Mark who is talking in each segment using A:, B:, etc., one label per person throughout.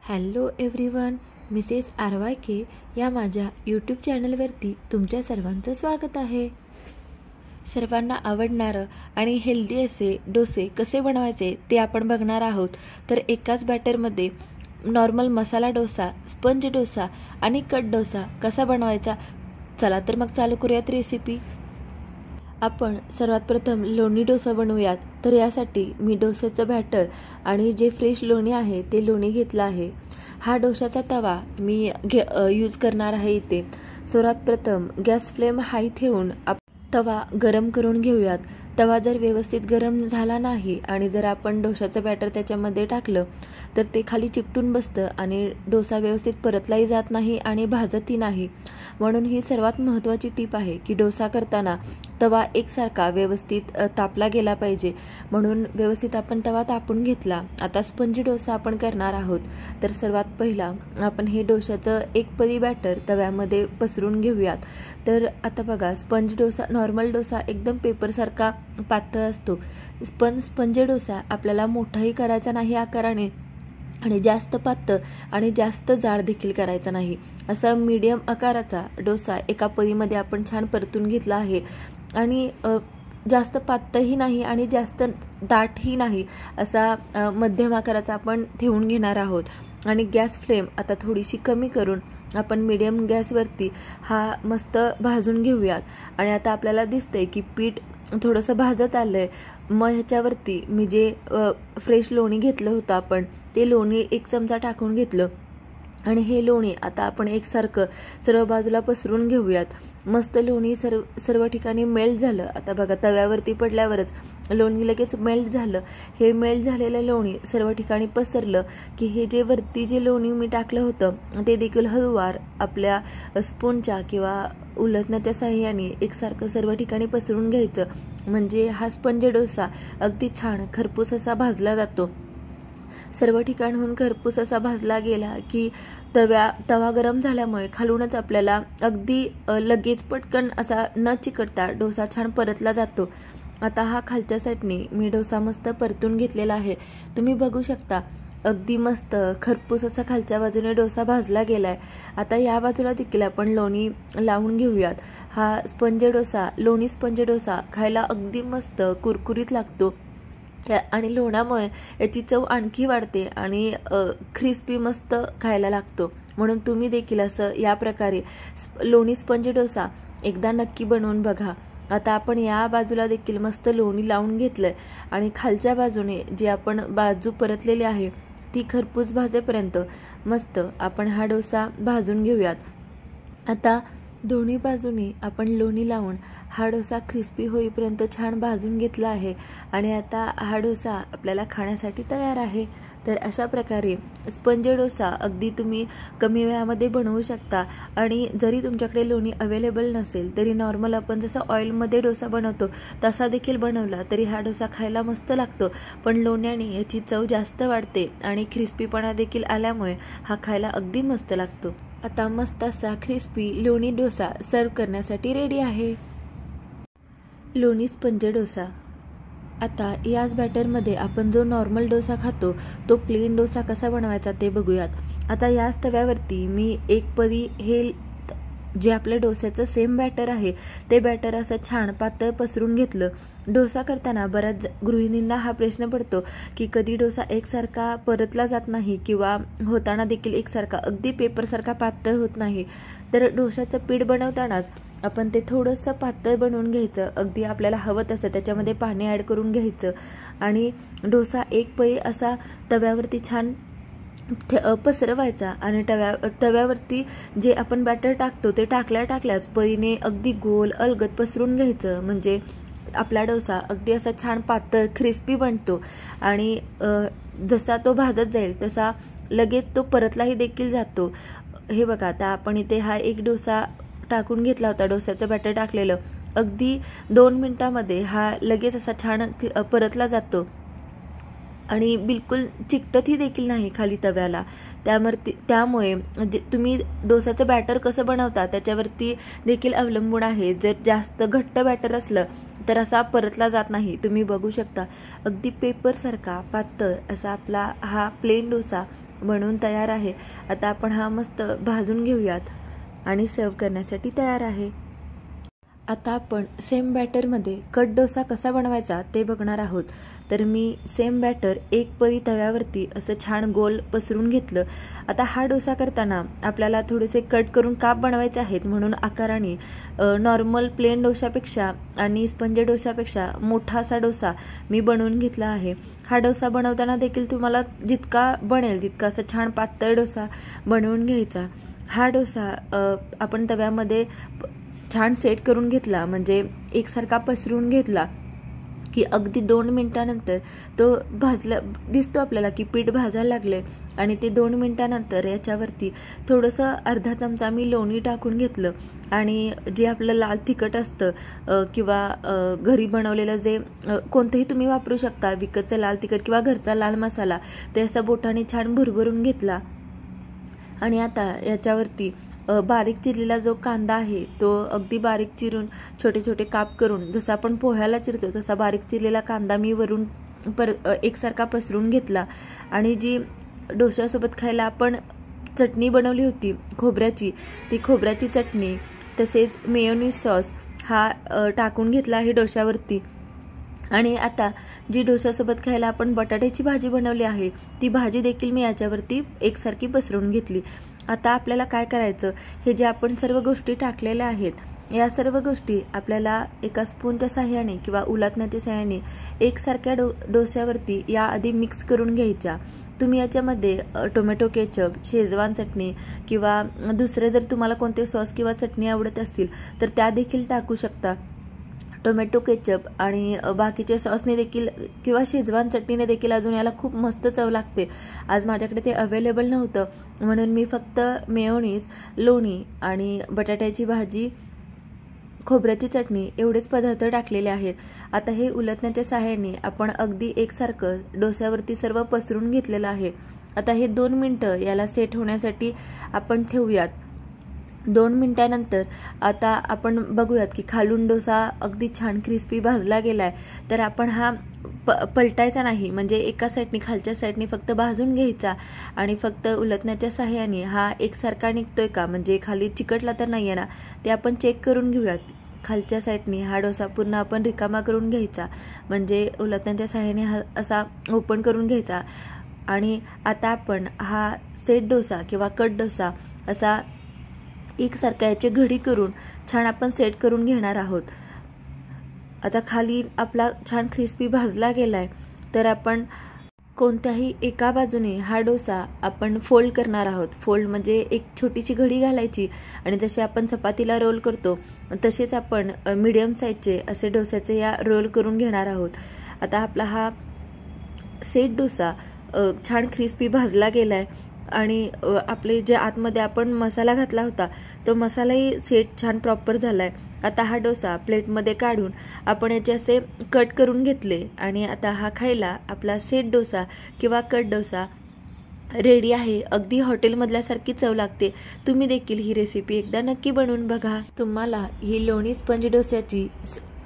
A: Hello everyone, Mrs आर.वाय.के या माझ्या YouTube चॅनलवरती तुमच्या सर्वांचं स्वागत आहे। सर्वांना आवडणारं आणि हेल्दी असे डोसे कसे बनवायचे ते आपण बघणार आहोत। तर एकाच बॅटरमध्ये नॉर्मल मसाला डोसा, स्पंज डोसा आणि कट डोसा कसा बनवायचा, चला तर मग चालू करूयात रेसिपी। आपण सर्वात प्रथम लोणी डोसा बनवूयात। तर यासाठी मी डोस्याचं बॅटर आणि जे फ्रेश लोणी आहे ते लोणी घेतलं आहे। हा डोशाचा तवा मी यूज करणार आहे इथे। सर्वात प्रथम गॅस फ्लेम हाई ठेवून तवा गरम करून घेऊयात। तवा जर व्यवस्थित गरम झाला नाही आणि जर आपण डोशाचं बॅटर त्याच्यामध्ये टाकलं तर ते खाली चिकटून बसतं आणि डोसा व्यवस्थित परतलाही जात नाही आणि भाजतही नाही। म्हणून ही सर्वात महत्त्वाची टिप आहे की डोसा करताना तवा एकसारखा व्यवस्थित तापला गेला पाहिजे। म्हणून व्यवस्थित आपण तवा तापून घेतला। आता स्पंज डोसा आपण करणार आहोत। तर सर्वात पहिला आपण हे डोशाचं एक पळी बॅटर तव्यामध्ये पसरून घेऊयात। तर आता बघा, स्पंज डोसा नॉर्मल डोसा एकदम पेपरसारखा पातळ असतो, पण स्पंज डोसा आपल्याला मोठाही करायचा नाही आकाराने आणि जास्त पातळ आणि जास्त जाड देखील करायचा नाही। असा मीडियम आकाराचा डोसा एका पळीमध्ये आपण छान परतून घेतला आहे आणि जास्त पातळही नाही आणि जास्त दाटही नाही, असा मध्यम आकाराचा आपण ठेवून घेणार आहोत। आणि गॅस फ्लेम आता थोडीशी कमी करून आपण मीडियम गॅसवरती हा मस्त भाजून घेऊयात। आणि आता आपल्याला दिसतंय की पीठ थोडंसं भाजत आलंय। मग ह्याच्यावरती मी जे फ्रेश लोणी घेतलं होतं आपण ते लोणी एक चमचा टाकून घेतलं आणि हे लोणी आता आपण एकसारखं सर्व बाजूला पसरून घेऊयात। मस्त लोणी सर्व ठिकाणी मेल्ट झालं। आता बघा, तव्यावरती पडल्यावरच लोणी लगेच मेल्ट झालं। हे मेल्ट झालेलं लोणी सर्व ठिकाणी पसरलं की हे जे वरती जे लोणी मी टाकलं होतं ते देखील हळूवार आपल्या स्पूनच्या किंवा उलटण्याच्या साहाय्याने एकसारखं सर्व ठिकाणी पसरून घ्यायचं। म्हणजे हा स्पंज डोसा अगदी छान खरपूस असा भाजला जातो। सर्व ठिकाणहून खरपूस असा भाजला गेला की तवा गरम झाल्यामुळे खालूनच आपल्याला अगदी लगेच पटकन असा न चिकटता डोसा छान परतला जातो। आता हा खालच्या साईडने मी डोसा मस्त परतून घेतलेला आहे। तुम्ही बघू शकता अगदी मस्त खरपूस असा खालच्या बाजूने डोसा भाजला गेलाय। आता या बाजूला देखील आपण लोणी लावून घेऊयात। हा स्पंज डोसा, लोणी स्पंज डोसा खायला अगदी मस्त कुरकुरीत लागतो आणि लोण्यामुळे याची चव आणखी वाढते आणि क्रिस्पी मस्त खायला लागतो। म्हणून तुम्ही देखील असं या प्रकारे लोणी स्पंज डोसा एकदा नक्की बनवून बघा। आता आपण या बाजूला देखील मस्त लोणी लावून घेतलंय आणि खालच्या बाजूने जे आपण बाजू परतलेली आहे ती खरपूस भाजेपर्यंत मस्त आपण हा डोसा भाजून घेऊयात। आता दोन्ही बाजूने आपण लोणी लावून हा डोसा क्रिस्पी होईपर्यंत छान भाजून घेतला आहे आणि आता हा डोसा आपल्याला खाण्यासाठी तयार आहे। तर अशा प्रकारे स्पंज डोसा अगदी तुम्ही कमी वेळामध्ये बनवू शकता। आणि जरी तुमच्याकडे लोणी अवेलेबल नसेल तरी नॉर्मल आपण जसं ऑइलमध्ये डोसा बनवतो तसा देखील बनवला तरी हा डोसा खायला मस्त लागतो। पण लोण्याने याची चव जास्त वाढते आणि क्रिस्पीपणा देखील आल्यामुळे हा खायला अगदी मस्त लागतो। आता मस्त असा क्रिस्पी लोणी डोसा सर्व करण्यासाठी रेडी आहे। लोणी स्पंज डोसा। आता याच बॅटरमध्ये आपण जो नॉर्मल डोसा खातो तो प्लेन डोसा कसा बनवायचा ते बघूयात। आता याच तव्यावरती मी एक पळी हे जे आपल्या डोस्याचं सेम बॅटर आहे ते बॅटर असं छान पातळ पसरून घेतलं। डोसा करताना बऱ्याच गृहिणींना हा प्रश्न पडतो की कधी डोसा एकसारखा परतला जात नाही किंवा होताना देखील एकसारखा अगदी पेपरसारखा पातळ होत नाही। तर डोशाचं पीठ बनवतानाच आपण ते थोडंसं पातळ बनवून घ्यायचं। अगदी आपल्याला हवं तसं त्याच्यामध्ये पाणी ॲड करून घ्यायचं आणि डोसा एक पळी असा तव्यावरती छान पसरवायचा आणि तव्यावरती जे आपण बॅटर टाकतो ते टाकल्याच पळीने अगदी गोल अलगद पसरून घ्यायचं। म्हणजे आपला डोसा अगदी असा छान पातळ क्रिस्पी बनतो आणि जसा तो भाजत जाईल तसा लगेच तो परतलाही देखील जातो। हे बघा, आता आपण इथे हा एक डोसा टाकून घेतला होता, डोस्याचं बॅटर टाकलेलं, अगदी 2 मिनिटांमध्ये हा लगेच असा छान परतला जातो। आणि बिलकुल चिकटतही देखील नाही खाली तव्याला. त्यामुळे तुम्ही डोसाचं बॅटर कसं बनवता त्याच्यावरती देखील अवलंबून आहे. जर जास्त घट्ट बॅटर असलं तर असा परतला जात नाही. तुम्ही बघू शकता अगदी पेपरसारखा पातळ असा आपला हा प्लेन डोसा बनवून तयार आहे. आता आपण हा मस्त भाजून घेऊयात आणि सर्व करण्यासाठी तयार आहे. आता आपण सेम बॅटरमध्ये कट डोसा कसा बनवायचा ते बघणार आहोत. तर मी सेम बॅटर एक पळी तव्यावरती असं छान गोल पसरून घेतलं. आता हा डोसा करताना आपल्याला थोडेसे कट करून काप बनवायचे आहेत, म्हणून आकाराने नॉर्मल प्लेन डोशापेक्षा आणि स्पंज डोशापेक्षा मोठा असा डोसा मी बनवून घेतला आहे. हा डोसा बनवताना देखील तुम्हाला जितका बनेल तितका असा छान पातळ डोसा बनवून घ्यायचा. हा डोसा आपण तव्यामध्ये छान सेट करून घेतला, म्हणजे एकसारखा पसरून घेतला की अगदी 2 मिनिटानंतर तो भाजला दिसतो आपल्याला की पीठ भाजायला लागले. आणि ते 2 मिनिटानंतर याच्यावरती थोडंसं अर्धा चमचा मी लोणी टाकून घेतलं. आणि जे आपलं लाल तिखट असतं किंवा घरी बनवलेलं जे कोणतंही तुम्ही वापरू शकता, विकतचं लाल तिखट किंवा घरचा लाल मसाला, ते असं बोटाने छान भुरभरून घेतला. आणि आता याच्यावरती बारीक चिरलेला जो कांदा आहे तो अगदी बारीक चिरून छोटे छोटे काप करून, जसं आपण पोह्याला चिरतो तसा बारीक चिरलेला कांदा मी वरून एकसारखा पसरून घेतला. आणि जी डोश्यासोबत खायला आपण चटणी बनवली होती खोबऱ्याची, ती खोबऱ्याची चटणी तसेच मेयोनीज सॉस हा टाकून घेतला आहे डोश्यावरती. आणि आता जी डोश्यासोबत खायला आपण बटाट्याची भाजी बनवली आहे ती भाजी देखील मी याच्यावरती एकसारखी पसरवून घेतली. आता आपल्याला काय करायचं, हे जे आपण सर्व गोष्टी टाकलेल्या आहेत या सर्व गोष्टी आपल्याला एका स्पूनच्या साहाय्याने किंवा उलटण्याच्या साहाय्याने एकसारख्या डोस्यावरती याआधी मिक्स करून घ्यायच्या. तुम्ही याच्यामध्ये टोमॅटो केचप, शेजवान चटणी किंवा दुसरे जर तुम्हाला कोणते सॉस किंवा चटणी आवडत असतील तर त्या देखील टाकू शकता. टोमॅटो केचप आणि बाकीचे सॉसने देखील किंवा शेजवान चटणीने देखील अजून याला खूप मस्त चव लागते. आज माझ्याकडे ते अवेलेबल नव्हतं म्हणून मी फक्त मेयोनीज, लोणी आणि बटाट्याची भाजी, खोबऱ्याची चटणी एवढेच पदार्थ टाकलेले आहेत. आता हे उलटण्याच्या सहाय्याने आपण अगदी एकसारखं डोस्यावरती सर्व पसरून घेतलेलं आहे. आता हे 2 मिनिटं याला सेट होण्यासाठी आपण ठेवूयात. 2 मिनिटानंतर आता आपण बघूयात की खालून डोसा अगदी छान क्रिस्पी भाजला गेलाय. तर आपण हा पलटायचा नाही, म्हणजे एका साईडने खालच्या साईडने फक्त भाजून घ्यायचा आणि फक्त उलटण्याच्या सहाय्याने हा एकसारखा निघतोय का, म्हणजे खाली चिकटला तर नाही आहे ना ते आपण चेक करून घेऊयात. खालच्या साईडने हा डोसा पूर्ण आपण रिकामा करून घ्यायचा, म्हणजे उलटण्याच्या सहाय्याने हा असा ओपन करून घ्यायचा. आणि आता आपण हा सेट डोसा किंवा कट डोसा असा एकसारखा याची घडी करून छान आपण सेट करून घेणार आहोत. आता खाली आपला छान क्रिस्पी भाजला गेलाय. तर आपण कोणत्याही एका बाजूने हा डोसा आपण फोल्ड करणार आहोत. फोल्ड म्हणजे एक छोटीशी घडी घालायची आणि जसे आपण चपातीला रोल करतो तसेच आपण मीडियम साईजचे असे डोस्याचे या रोल करून घेणार आहोत. आता आपला हा सेट डोसा छान क्रिस्पी भाजला गेलाय आणि आपले जे आतमध्ये आपण मसाला घातला होता तो मसालाही सेट छान प्रॉपर झालाय. आता हा डोसा प्लेटमध्ये काढून आपण याचे असे कट करून घेतले आणि आता हा खायला आपला सेट डोसा किंवा कट डोसा रेडी आहे. अगदी हॉटेलमधल्यासारखी चव लागते. तुम्ही देखील ही रेसिपी एकदा नक्की बनवून बघा. तुम्हाला ही लोणी स्पंज डोस्याची,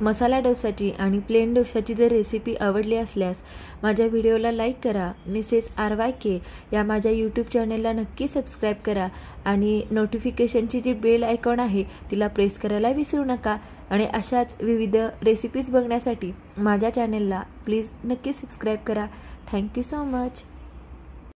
A: मसाला डोस्याची आणि प्लेन डोस्याची जर रेसिपी आवडली असल्यास माझ्या व्हिडिओला लाईक करा. मिसेस RYK या माझ्या यूट्यूब चॅनलला नक्की सबस्क्राईब करा आणि नोटिफिकेशनची जी बेल आयकॉन आहे तिला प्रेस करायला विसरू नका. आणि अशाच विविध रेसिपीज बघण्यासाठी माझ्या चॅनलला प्लीज नक्की सबस्क्राईब करा. Thank you so much.